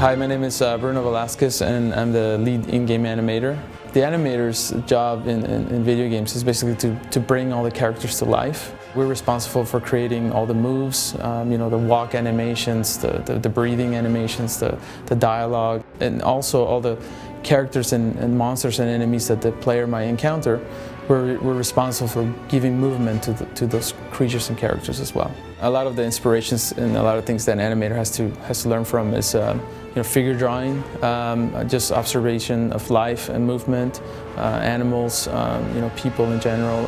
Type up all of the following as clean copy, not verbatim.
Hi, my name is Bruno Velasquez and I'm the lead in-game animator. The animator's job in video games is basically to bring all the characters to life. We're responsible for creating all the moves, the walk animations, the breathing animations, the dialogue, and also all the characters and monsters and enemies that the player might encounter. We're responsible for giving movement to those creatures and characters as well. A lot of the inspirations and a lot of things that an animator has to learn from is figure drawing, just observation of life and movement, animals, people in general.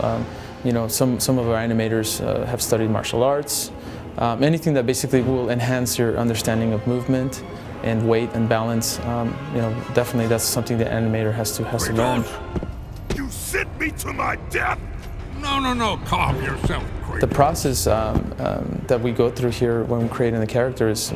Some of our animators have studied martial arts. Anything that basically will enhance your understanding of movement and weight and balance. Definitely that's something the animator has to learn. You sent me to my death! No, calm yourself, Kratos. The process that we go through here when we're creating the characters,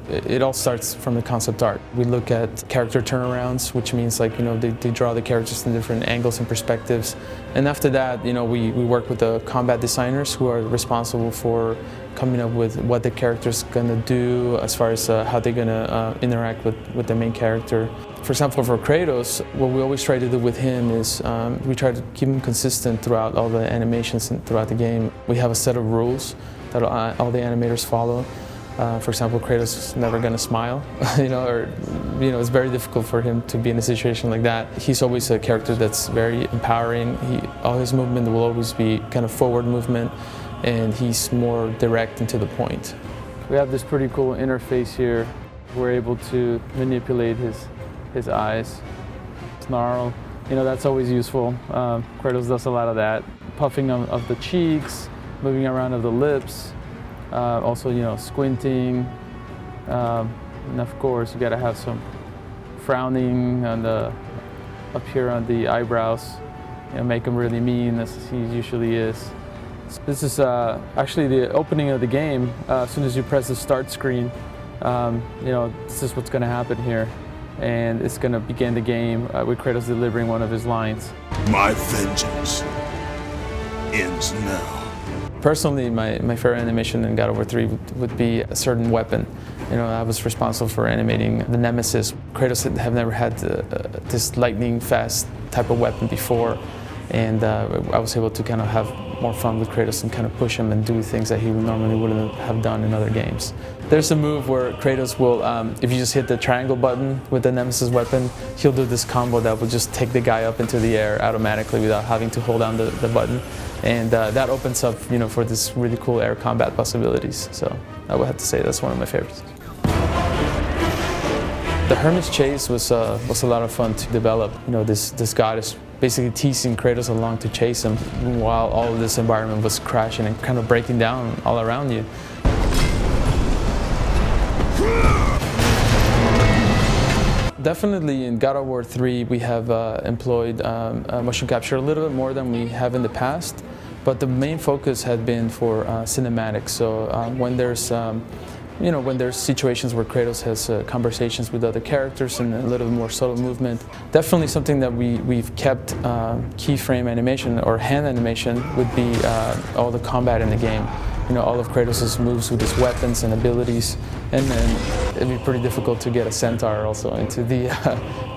it all starts from the concept art. We look at character turnarounds, which means they draw the characters in different angles and perspectives. And after that, we work with the combat designers who are responsible for coming up with what the character's gonna do as far as how they're gonna interact with the main character. For example, for Kratos, what we always try to do with him is we try to keep him consistent throughout all the animations and throughout the game. We have a set of rules that all the animators follow. For example, Kratos is never going to smile, it's very difficult for him to be in a situation like that. He's always a character that's very empowering. All his movement will always be kind of forward movement, and he's more direct and to the point. We have this pretty cool interface here. We're able to manipulate his eyes, snarl. That's always useful. Kratos does a lot of that. Puffing of the cheeks, moving around of the lips, also squinting, and of course you gotta have some frowning up here on the eyebrows, make him really mean as he usually is. This is actually the opening of the game. As soon as you press the start screen, this is what's gonna happen here. And it's going to begin the game with Kratos delivering one of his lines. My vengeance ends now. Personally, my favorite animation in God of War 3 would be a certain weapon. I was responsible for animating the Nemesis. Kratos have never had this lightning fast type of weapon before, and I was able to kind of have more fun with Kratos and kind of push him and do things that he normally wouldn't have done in other games. There's a move where Kratos will, if you just hit the triangle button with the Nemesis weapon, he'll do this combo that will just take the guy up into the air automatically without having to hold down the button. And that opens up, for this really cool air combat possibilities. So I would have to say that's one of my favorites. The Hermit's Chase was a lot of fun to develop. This god is basically teasing Kratos along to chase him while all of this environment was crashing and kind of breaking down all around you. Definitely in God of War 3 we have employed motion capture a little bit more than we have in the past, but the main focus had been for cinematics. So when there's situations where Kratos has conversations with other characters and a little more subtle movement, definitely something that we've kept keyframe animation or hand animation would be all the combat in the game. All of Kratos' moves with his weapons and abilities, and then it'd be pretty difficult to get a centaur also into the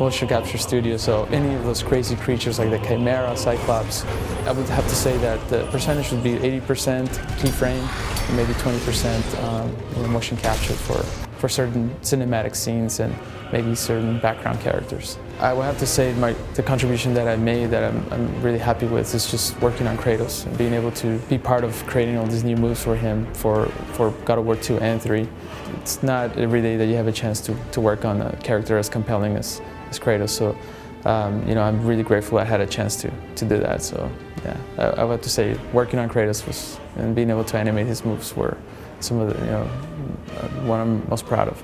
motion capture studio. So any of those crazy creatures like the Chimera, Cyclops, I would have to say that the percentage would be 80% keyframe, and maybe 20% motion capture for certain cinematic scenes and maybe certain background characters. I would have to say the contribution that I made that I'm really happy with is just working on Kratos and being able to be part of creating all these new moves for him for God of War 2 and 3. It's not every day that you have a chance to work on a character as compelling as Kratos. So I'm really grateful I had a chance to do that. So yeah, I would have to say working on Kratos and being able to animate his moves were some of the what I'm most proud of.